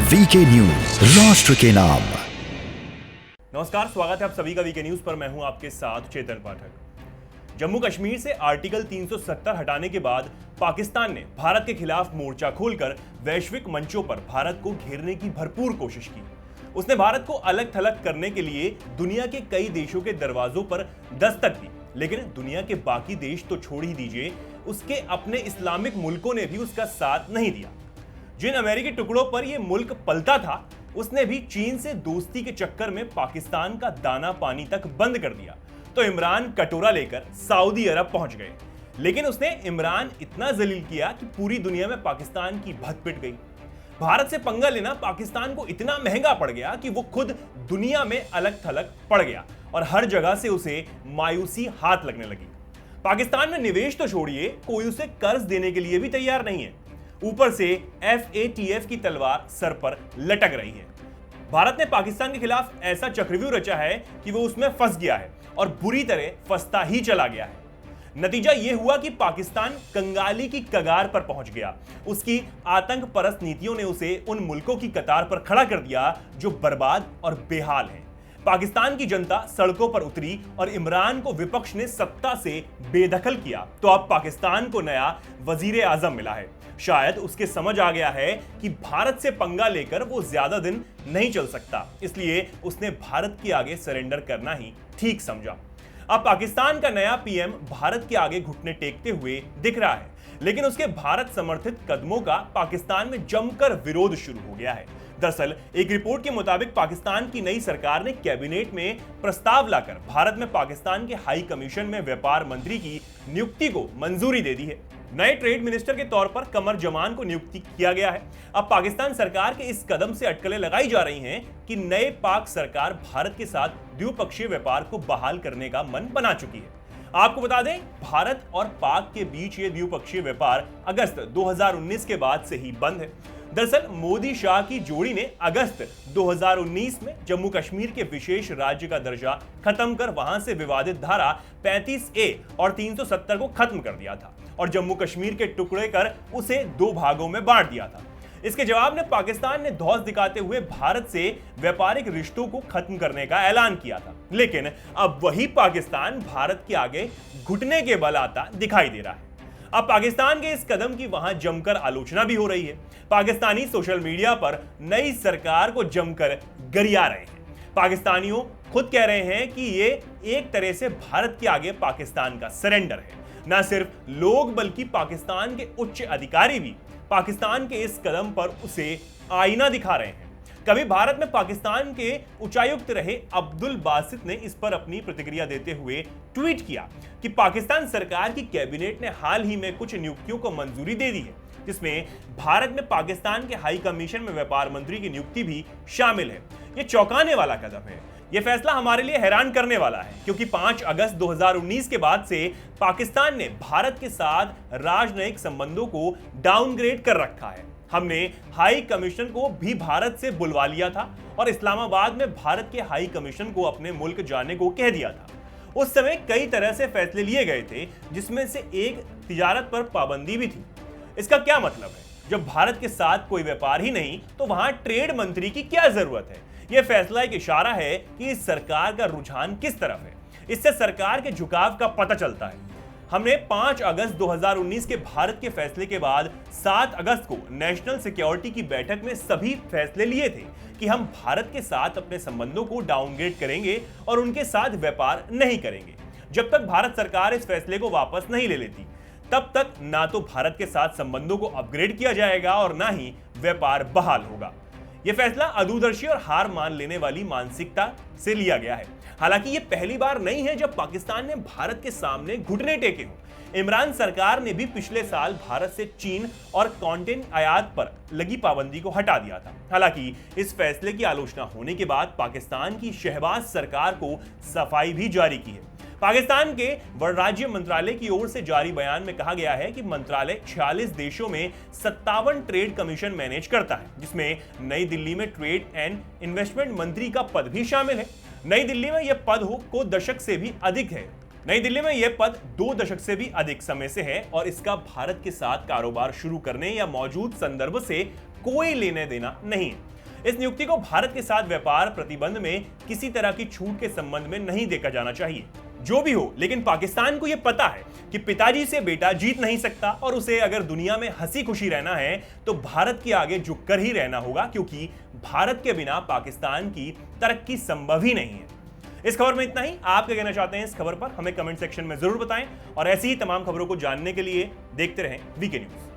VK news, राष्ट्र के नाम। नमस्कार, स्वागत है आप सभी का वीके न्यूज पर। मैं हूं आपके साथ चेतन पाठक। जम्मू कश्मीर से आर्टिकल 370 हटाने के बाद पाकिस्तान ने भारत के खिलाफ मोर्चा खोलकर वैश्विक मंचों पर भारत को घेरने की भरपूर कोशिश की। उसने भारत को अलग थलग करने के लिए दुनिया के कई देशों के दरवाजों पर दस्तक दी, लेकिन दुनिया के बाकी देश तो छोड़ ही दीजिए, उसके अपने इस्लामिक मुल्कों ने भी उसका साथ नहीं दिया। जिन अमेरिकी टुकड़ों पर यह मुल्क पलता था, उसने भी चीन से दोस्ती के चक्कर में पाकिस्तान का दाना पानी तक बंद कर दिया। तो इमरान कटोरा लेकर सऊदी अरब पहुंच गए, लेकिन उसने इमरान इतना जलील किया कि पूरी दुनिया में पाकिस्तान की भत पिट गई। भारत से पंगा लेना पाकिस्तान को इतना महंगा पड़ गया कि वो खुद दुनिया में अलग थलग पड़ गया और हर जगह से उसे मायूसी हाथ लगने लगी। पाकिस्तान में निवेश तो छोड़िए, कोई उसे कर्ज देने के लिए भी तैयार नहीं है। ऊपर से FATF की तलवार सर पर लटक रही है। भारत ने पाकिस्तान के खिलाफ ऐसा चक्रव्यूह रचा है कि वो उसमें फंस गया है और बुरी तरह फंसता ही चला गया है। नतीजा यह हुआ कि पाकिस्तान कंगाली की कगार पर पहुंच गया। उसकी आतंक परस्त नीतियों ने उसे उन मुल्कों की कतार पर खड़ा कर दिया जो बर्बाद और बेहाल हैं। पाकिस्तान की जनता सड़कों पर उतरी और इमरान को विपक्ष ने सत्ता से बेदखल किया। तो अब पाकिस्तान को नया वजीर आजम मिला है। शायद उसके समझ आ गया है कि भारत से पंगा लेकर वो ज्यादा दिन नहीं चल सकता, इसलिए उसने भारत के आगे सरेंडर करना ही ठीक समझा। अब पाकिस्तान का नया पीएम भारत के आगे घुटने टेकते हुए दिख रहा है, लेकिन उसके भारत समर्थित कदमों का पाकिस्तान में जमकर विरोध शुरू हो गया है। दरअसल एक रिपोर्ट के मुताबिक पाकिस्तान की नई सरकार ने कैबिनेट में प्रस्ताव लाकर भारत में पाकिस्तान के हाई कमीशन में व्यापार मंत्री की नियुक्ति को मंजूरी दे दी है। नए ट्रेड मिनिस्टर के तौर पर कमर जमान को नियुक्ति किया गया है। अब पाकिस्तान सरकार के इस कदम से अटकलें लगाई जा रही हैं कि नए पाक सरकार भारत के साथ द्विपक्षीय व्यापार को बहाल करने का मन बना चुकी है। आपको बता दें, भारत और पाक के बीच ये द्विपक्षीय व्यापार अगस्त 2019 के बाद से ही बंद है। दरअसल मोदी शाह की जोड़ी ने अगस्त 2019 में जम्मू कश्मीर के विशेष राज्य का दर्जा खत्म कर वहां से विवादित धारा 35A और 370 को खत्म कर दिया था और जम्मू कश्मीर के टुकड़े कर उसे दो भागों में बांट दिया था। इसके जवाब में पाकिस्तान ने धौंस दिखाते हुए भारत से व्यापारिक रिश्तों को खत्म करने का ऐलान किया था, लेकिन अब वही पाकिस्तान भारत के आगे घुटने के बल आता दिखाई दे रहा है। अब पाकिस्तान के इस कदम की वहां जमकर आलोचना भी हो रही है। पाकिस्तानी सोशल मीडिया पर नई सरकार को जमकर गरिया रहे हैं। पाकिस्तानियों खुद कह रहे हैं कि ये एक तरह से भारत के आगे पाकिस्तान का सरेंडर है। न सिर्फ लोग बल्कि पाकिस्तान के उच्च अधिकारी भी पाकिस्तान के इस कदम पर उसे आईना दिखा रहे हैं। कभी भारत में पाकिस्तान के उच्चायुक्त रहे अब्दुल बासित ने इस पर अपनी प्रतिक्रिया देते हुए ट्वीट किया कि पाकिस्तान सरकार की कैबिनेट ने हाल ही में कुछ नियुक्तियों को मंजूरी दे दी है, जिसमें भारत में पाकिस्तान के हाई कमीशन में व्यापार मंत्री की नियुक्ति भी शामिल है। यह चौंकाने वाला कदम है। यह फैसला हमारे लिए हैरान करने वाला है, क्योंकि 5 अगस्त 2019 के बाद से पाकिस्तान ने भारत के साथ राजनयिक संबंधों को डाउनग्रेड कर रखा है। हमने हाई कमीशन को भी भारत से बुलवा लिया था और इस्लामाबाद में भारत के हाई कमीशन को अपने मुल्क जाने को कह दिया था। उस समय कई तरह से फैसले लिए गए थे, जिसमें से एक तिजारत पर पाबंदी भी थी। इसका क्या मतलब है? जब भारत के साथ कोई व्यापार ही नहीं, तो वहां ट्रेड मंत्री की क्या जरूरत है? यह फैसला एक इशारा है कि इस सरकार का रुझान किस तरफ है। इससे सरकार के झुकाव का पता चलता है। हमने 5 अगस्त 2019 के भारत के फैसले के बाद 7 अगस्त को नेशनल सिक्योरिटी की बैठक में सभी फैसले लिए थे कि हम भारत के साथ अपने संबंधों को डाउनग्रेड करेंगे और उनके साथ व्यापार नहीं करेंगे। जब तक भारत सरकार इस फैसले को वापस नहीं ले लेती, तब तक ना तो भारत के साथ संबंधों को अपग्रेड किया जाएगा और ना ही व्यापार बहाल होगा। यह फैसला अदूरदर्शी और हार मान लेने वाली मानसिकता से लिया गया है। हालांकि यह पहली बार नहीं है जब पाकिस्तान ने भारत के सामने घुटने टेके हों। इमरान सरकार ने भी पिछले साल भारत से चीन और कंटेंट आयात पर लगी पाबंदी को हटा दिया था। हालांकि इस फैसले की आलोचना होने के बाद पाकिस्तान की शहबाज सरकार को सफाई भी जारी की है। पाकिस्तान के वाणिज्य मंत्रालय की ओर से जारी बयान में कहा गया है कि मंत्रालय 46 देशों में 57 ट्रेड कमीशन मैनेज करता है, जिसमें नई दिल्ली में ट्रेड एंड इन्वेस्टमेंट मंत्री का पद भी शामिल है। नई दिल्ली में यह पद 2 दशक से भी अधिक है। नई दिल्ली में यह पद 2 दशक से भी अधिक समय से है और इसका भारत के साथ कारोबार शुरू करने या मौजूद संदर्भ से कोई लेने देना नहीं है। इस नियुक्ति को भारत के साथ व्यापार प्रतिबंध में किसी तरह की छूट के संबंध में नहीं देखा जाना चाहिए। जो भी हो, लेकिन पाकिस्तान को यह पता है कि पिताजी से बेटा जीत नहीं सकता और उसे अगर दुनिया में हंसी खुशी रहना है तो भारत के आगे झुककर ही रहना होगा, क्योंकि भारत के बिना पाकिस्तान की तरक्की संभव ही नहीं है। इस खबर में इतना ही। आप क्या कहना चाहते हैं इस खबर पर हमें कमेंट सेक्शन में जरूर बताएं और ऐसी ही तमाम खबरों को जानने के लिए देखते रहें वीके न्यूज।